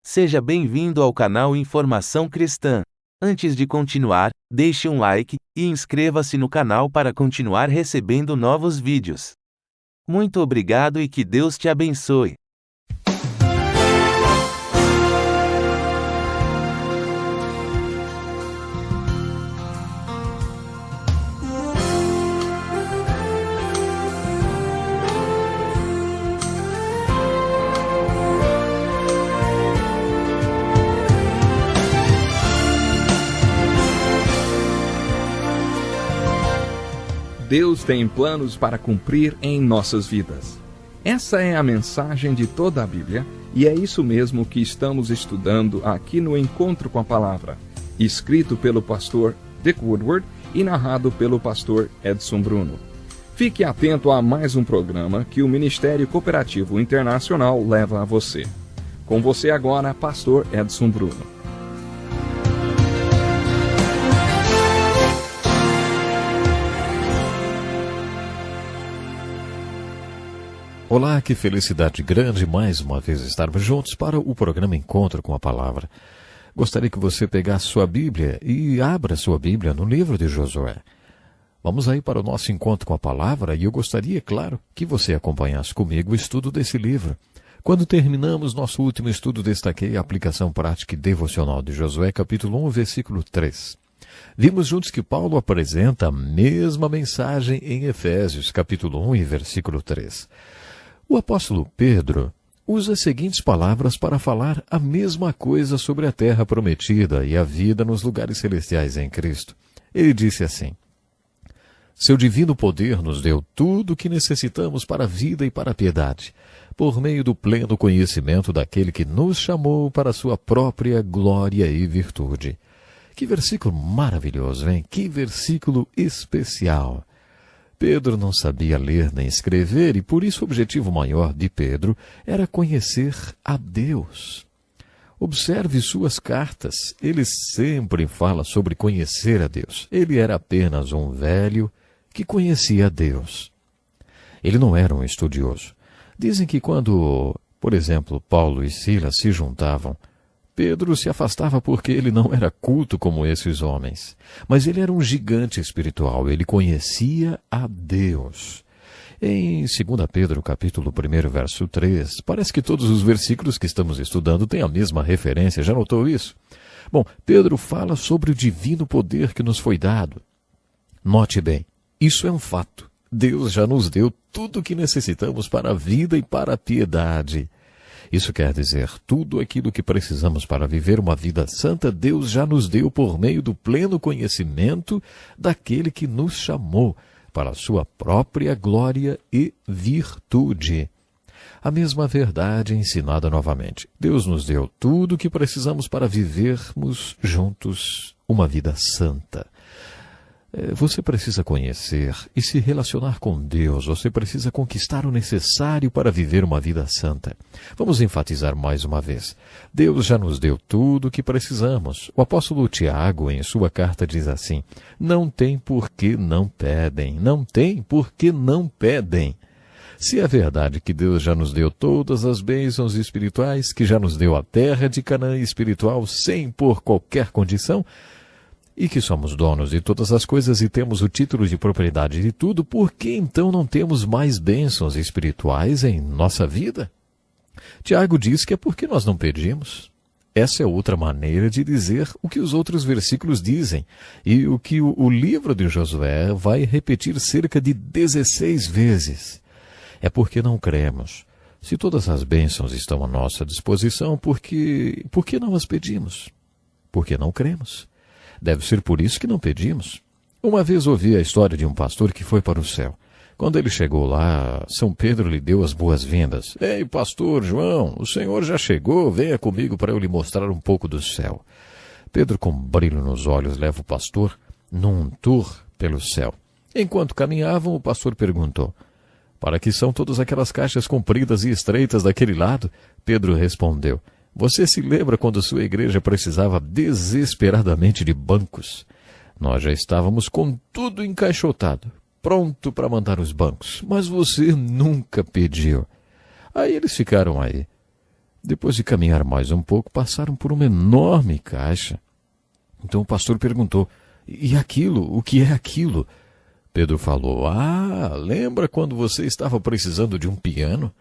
Seja bem-vindo ao canal Informação Cristã. Antes de continuar, deixe um like e inscreva-se no canal para continuar recebendo novos vídeos. Muito obrigado e que Deus te abençoe. Deus tem planos para cumprir em nossas vidas. Essa é a mensagem de toda a Bíblia e é isso mesmo que estamos estudando aqui no Encontro com a Palavra, escrito pelo pastor Dick Woodward e narrado pelo pastor Edson Bruno. Fique atento a mais um programa que o Ministério Cooperativo Internacional leva a você. Com você agora, pastor Edson Bruno. Olá, que felicidade grande mais uma vez estarmos juntos para o programa Encontro com a Palavra. Gostaria que você pegasse sua Bíblia e abra sua Bíblia no livro de Josué. Vamos aí para o nosso Encontro com a Palavra e eu gostaria, claro, que você acompanhasse comigo o estudo desse livro. Quando terminamos nosso último estudo, destaquei a aplicação prática e devocional de Josué, capítulo 1, versículo 3. Vimos juntos que Paulo apresenta a mesma mensagem em Efésios, capítulo 1 e versículo 3. O apóstolo Pedro usa as seguintes palavras para falar a mesma coisa sobre a terra prometida e a vida nos lugares celestiais em Cristo. Ele disse assim: Seu divino poder nos deu tudo o que necessitamos para a vida e para a piedade, por meio do pleno conhecimento daquele que nos chamou para a sua própria glória e virtude. Que versículo maravilhoso, hein? Que versículo especial! Pedro não sabia ler nem escrever e por isso o objetivo maior de Pedro era conhecer a Deus. Observe suas cartas, ele sempre fala sobre conhecer a Deus. Ele era apenas um velho que conhecia a Deus. Ele não era um estudioso. Dizem que quando, por exemplo, Paulo e Silas se juntavam, Pedro se afastava porque ele não era culto como esses homens. Mas ele era um gigante espiritual, ele conhecia a Deus. Em 2 Pedro, capítulo 1, verso 3, parece que todos os versículos que estamos estudando têm a mesma referência, já notou isso? Bom, Pedro fala sobre o divino poder que nos foi dado. Note bem, isso é um fato. Deus já nos deu tudo o que necessitamos para a vida e para a piedade. Isso quer dizer, tudo aquilo que precisamos para viver uma vida santa, Deus já nos deu por meio do pleno conhecimento daquele que nos chamou para a sua própria glória e virtude. A mesma verdade ensinada novamente. Deus nos deu tudo o que precisamos para vivermos juntos uma vida santa. Você precisa conhecer e se relacionar com Deus. Você precisa conquistar o necessário para viver uma vida santa. Vamos enfatizar mais uma vez. Deus já nos deu tudo o que precisamos. O apóstolo Tiago, em sua carta, diz assim: Não tem por que não pedem. Não tem por que não pedem. Se é verdade que Deus já nos deu todas as bênçãos espirituais, que já nos deu a terra de Canaã espiritual sem por qualquer condição, e que somos donos de todas as coisas e temos o título de propriedade de tudo, por que então não temos mais bênçãos espirituais em nossa vida? Tiago diz que é porque nós não pedimos. Essa é outra maneira de dizer o que os outros versículos dizem e o que o livro de Josué vai repetir cerca de 16 vezes. É porque não cremos. Se todas as bênçãos estão à nossa disposição, por que não as pedimos? Porque não cremos. Deve ser por isso que não pedimos. Uma vez ouvi a história de um pastor que foi para o céu. Quando ele chegou lá, São Pedro lhe deu as boas-vindas. Ei, pastor João, o senhor já chegou? Venha comigo para eu lhe mostrar um pouco do céu. Pedro, com brilho nos olhos, leva o pastor num tour pelo céu. Enquanto caminhavam, o pastor perguntou: Para que são todas aquelas caixas compridas e estreitas daquele lado? Pedro respondeu: Você se lembra quando sua igreja precisava desesperadamente de bancos? Nós já estávamos com tudo encaixotado, pronto para mandar os bancos, mas você nunca pediu. Aí eles ficaram aí. Depois de caminhar mais um pouco, passaram por uma enorme caixa. Então o pastor perguntou: "E aquilo? O que é aquilo?" Pedro falou: lembra quando você estava precisando de um piano?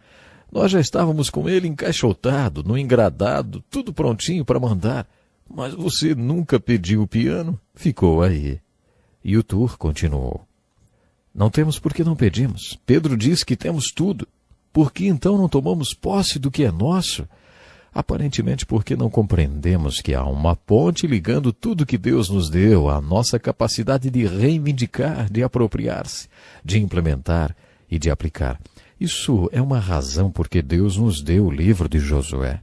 Nós já estávamos com ele encaixotado, no engradado, tudo prontinho para mandar. Mas você nunca pediu o piano? Ficou aí." E o tour continuou. "Não temos porque não pedimos. Pedro diz que temos tudo. Por que então não tomamos posse do que é nosso? Aparentemente porque não compreendemos que há uma ponte ligando tudo que Deus nos deu à nossa capacidade de reivindicar, de apropriar-se, de implementar e de aplicar. Isso é uma razão porque Deus nos deu o livro de Josué.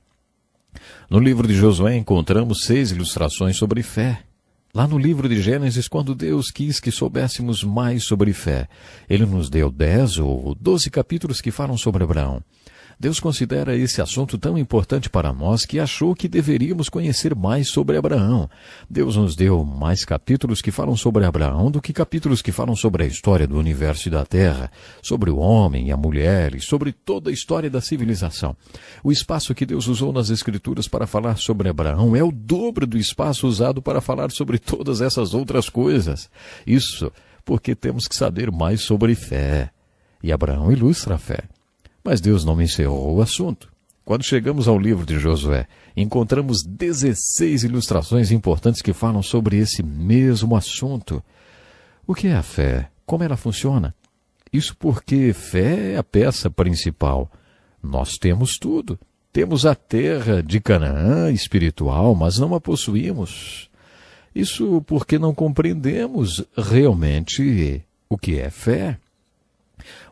No livro de Josué encontramos 6 ilustrações sobre fé. Lá no livro de Gênesis, quando Deus quis que soubéssemos mais sobre fé, Ele nos deu 10 ou 12 capítulos que falam sobre Abraão. Deus considera esse assunto tão importante para nós que achou que deveríamos conhecer mais sobre Abraão. Deus nos deu mais capítulos que falam sobre Abraão do que capítulos que falam sobre a história do universo e da Terra, sobre o homem e a mulher e sobre toda a história da civilização. O espaço que Deus usou nas Escrituras para falar sobre Abraão é o dobro do espaço usado para falar sobre todas essas outras coisas. Isso porque temos que saber mais sobre fé. E Abraão ilustra a fé. Mas Deus não encerrou o assunto. Quando chegamos ao livro de Josué, encontramos 16 ilustrações importantes que falam sobre esse mesmo assunto. O que é a fé? Como ela funciona? Isso porque fé é a peça principal. Nós temos tudo. Temos a terra de Canaã espiritual, mas não a possuímos. Isso porque não compreendemos realmente o que é fé.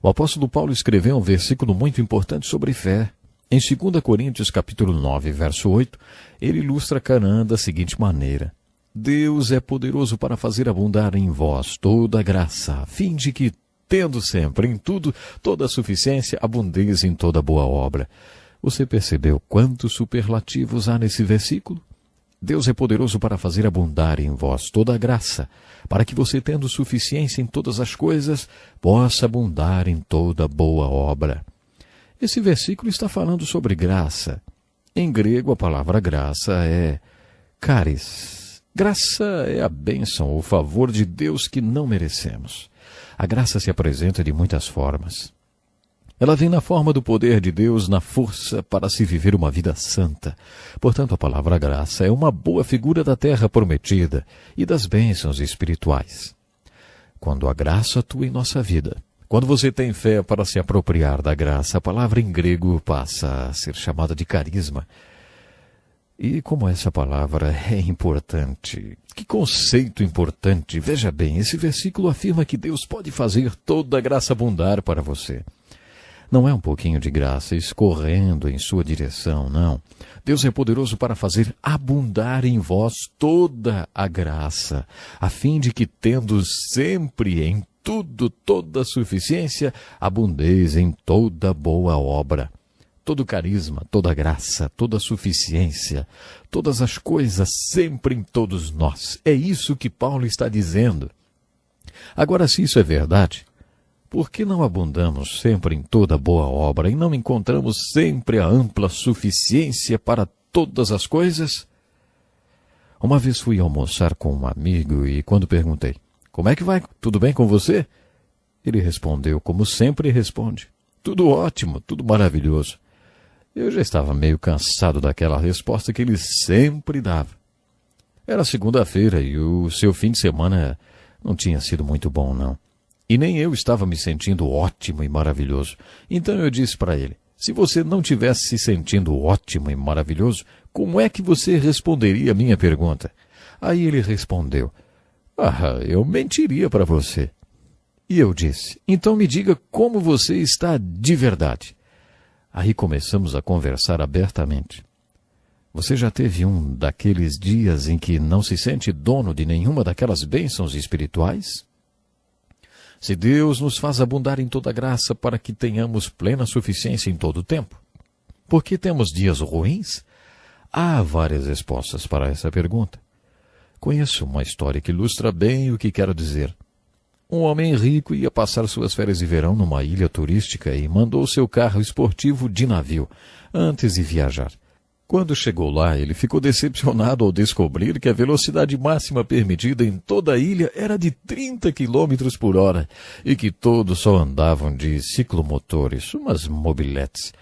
O apóstolo Paulo escreveu um versículo muito importante sobre fé. Em 2 Coríntios capítulo 9, verso 8, ele ilustra Canaã da seguinte maneira: Deus é poderoso para fazer abundar em vós toda a graça, a fim de que, tendo sempre em tudo toda a suficiência, abundeis em toda boa obra. Você percebeu quantos superlativos há nesse versículo? Deus é poderoso para fazer abundar em vós toda a graça, para que você, tendo suficiência em todas as coisas, possa abundar em toda boa obra. Esse versículo está falando sobre graça. Em grego, a palavra graça é charis. Graça é a bênção, o favor de Deus que não merecemos. A graça se apresenta de muitas formas. Ela vem na forma do poder de Deus, na força para se viver uma vida santa. Portanto, a palavra graça é uma boa figura da terra prometida e das bênçãos espirituais. Quando a graça atua em nossa vida, quando você tem fé para se apropriar da graça, a palavra em grego passa a ser chamada de carisma. E como essa palavra é importante, que conceito importante! Veja bem, esse versículo afirma que Deus pode fazer toda a graça abundar para você. Não é um pouquinho de graça escorrendo em sua direção, não. Deus é poderoso para fazer abundar em vós toda a graça, a fim de que, tendo sempre em tudo toda a suficiência, abundeis em toda boa obra. Todo carisma, toda graça, toda suficiência, todas as coisas sempre em todos nós. É isso que Paulo está dizendo. Agora, se isso é verdade, por que não abundamos sempre em toda boa obra e não encontramos sempre a ampla suficiência para todas as coisas? Uma vez fui almoçar com um amigo e quando perguntei: "Como é que vai? Tudo bem com você?" Ele respondeu como sempre responde: "Tudo ótimo, tudo maravilhoso." Eu já estava meio cansado daquela resposta que ele sempre dava. Era segunda-feira e o seu fim de semana não tinha sido muito bom, não. E nem eu estava me sentindo ótimo e maravilhoso. Então eu disse para ele: se você não tivesse se sentindo ótimo e maravilhoso, como é que você responderia a minha pergunta? Aí ele respondeu: eu mentiria para você. E eu disse: então me diga como você está de verdade. Aí começamos a conversar abertamente. Você já teve um daqueles dias em que não se sente dono de nenhuma daquelas bênçãos espirituais? Se Deus nos faz abundar em toda graça para que tenhamos plena suficiência em todo o tempo, por que temos dias ruins? Há várias respostas para essa pergunta. Conheço uma história que ilustra bem o que quero dizer. Um homem rico ia passar suas férias de verão numa ilha turística e mandou seu carro esportivo de navio antes de viajar. Quando chegou lá, ele ficou decepcionado ao descobrir que a velocidade máxima permitida em toda a ilha era de 30 km por hora e que todos só andavam de ciclomotores, umas mobiletes.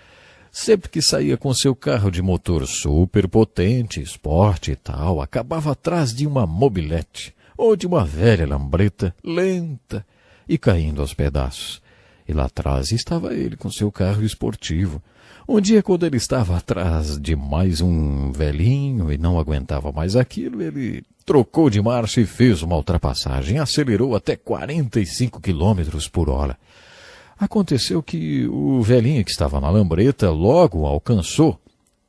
Sempre que saía com seu carro de motor super potente, esporte e tal, acabava atrás de uma mobilete ou de uma velha lambreta lenta e caindo aos pedaços. E lá atrás estava ele com seu carro esportivo. Um dia, quando ele estava atrás de mais um velhinho e não aguentava mais aquilo, ele trocou de marcha e fez uma ultrapassagem. Acelerou até 45 km por hora. Aconteceu que o velhinho que estava na lambreta logo o alcançou.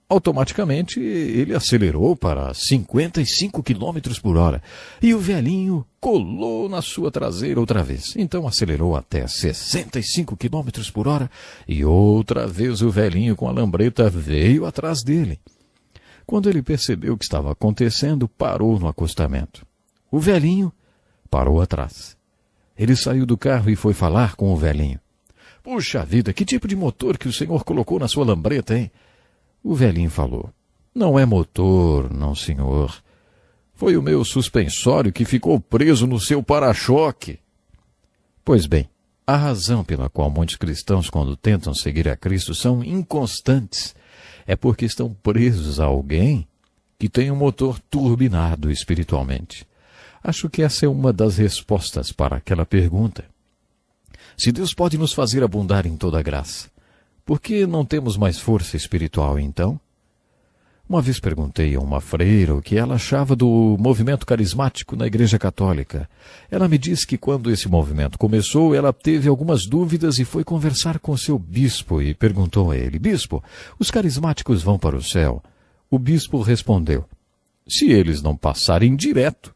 Automaticamente, ele acelerou para 55 km por hora e o velhinho colou na sua traseira outra vez. Então acelerou até 65 km por hora e outra vez o velhinho com a lambreta veio atrás dele. Quando ele percebeu o que estava acontecendo, parou no acostamento. O velhinho parou atrás. Ele saiu do carro e foi falar com o velhinho. Puxa vida, que tipo de motor que o senhor colocou na sua lambreta, hein? O velhinho falou, não é motor, não senhor. Foi o meu suspensório que ficou preso no seu para-choque. Pois bem, a razão pela qual muitos cristãos, quando tentam seguir a Cristo, são inconstantes é porque estão presos a alguém que tem um motor turbinado espiritualmente. Acho que essa é uma das respostas para aquela pergunta. Se Deus pode nos fazer abundar em toda graça, por que não temos mais força espiritual, então? Uma vez perguntei a uma freira o que ela achava do movimento carismático na Igreja Católica. Ela me disse que quando esse movimento começou, ela teve algumas dúvidas e foi conversar com seu bispo e perguntou a ele, Bispo, os carismáticos vão para o céu? O bispo respondeu, se eles não passarem direto.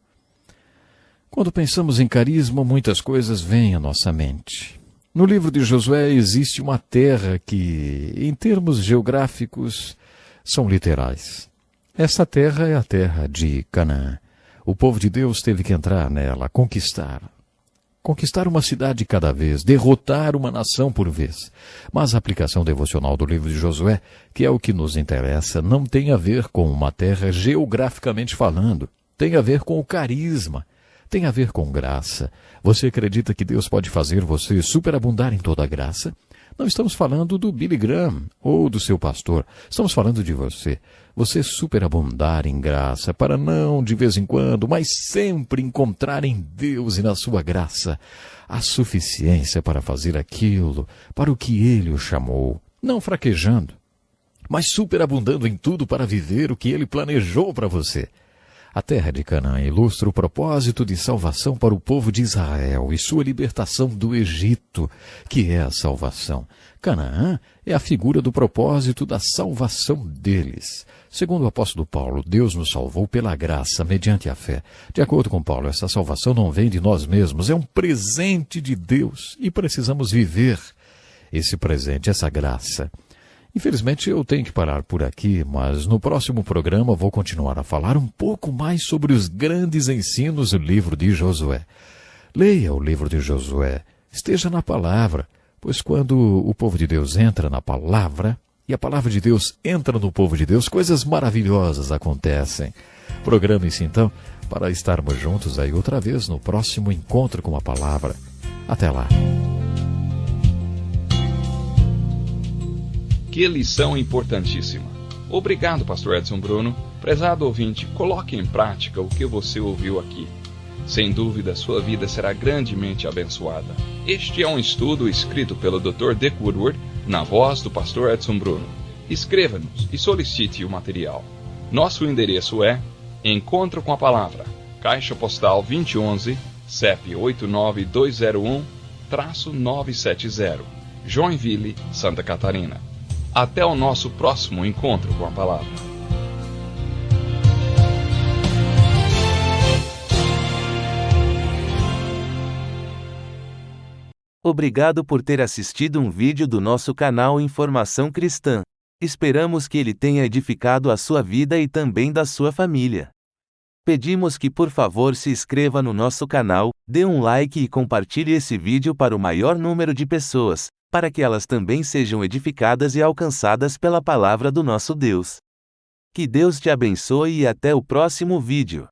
Quando pensamos em carisma, muitas coisas vêm à nossa mente. No livro de Josué existe uma terra que, em termos geográficos, são literais. Essa terra é a terra de Canaã. O povo de Deus teve que entrar nela, conquistar uma cidade de cada vez, derrotar uma nação por vez. Mas a aplicação devocional do livro de Josué, que é o que nos interessa, não tem a ver com uma terra geograficamente falando. Tem a ver com o carisma. Tem a ver com graça. Você acredita que Deus pode fazer você superabundar em toda a graça? Não estamos falando do Billy Graham ou do seu pastor. Estamos falando de você. Você superabundar em graça para não, de vez em quando, mas sempre encontrar em Deus e na sua graça a suficiência para fazer aquilo para o que Ele o chamou. Não fraquejando, mas superabundando em tudo para viver o que Ele planejou para você. A terra de Canaã ilustra o propósito de salvação para o povo de Israel e sua libertação do Egito, que é a salvação. Canaã é a figura do propósito da salvação deles. Segundo o apóstolo Paulo, Deus nos salvou pela graça, mediante a fé. De acordo com Paulo, essa salvação não vem de nós mesmos, é um presente de Deus e precisamos viver esse presente, essa graça. Infelizmente eu tenho que parar por aqui, mas no próximo programa vou continuar a falar um pouco mais sobre os grandes ensinos do livro de Josué. Leia o livro de Josué, esteja na palavra, pois quando o povo de Deus entra na palavra, e a palavra de Deus entra no povo de Deus, coisas maravilhosas acontecem. Programe-se então para estarmos juntos aí outra vez no próximo encontro com a palavra. Até lá. Que lição importantíssima. Obrigado, pastor Edson Bruno. Prezado ouvinte, coloque em prática o que você ouviu aqui. Sem dúvida, sua vida será grandemente abençoada. Este é um estudo escrito pelo Dr. Dick Woodward, na voz do pastor Edson Bruno. Escreva-nos e solicite o material. Nosso endereço é Encontro com a Palavra, Caixa Postal 2011, CEP 89201-970, Joinville, Santa Catarina. Até o nosso próximo encontro com a palavra. Obrigado por ter assistido um vídeo do nosso canal Informação Cristã. Esperamos que ele tenha edificado a sua vida e também da sua família. Pedimos que por favor se inscreva no nosso canal, dê um like e compartilhe esse vídeo para o maior número de pessoas, para que elas também sejam edificadas e alcançadas pela palavra do nosso Deus. Que Deus te abençoe e até o próximo vídeo.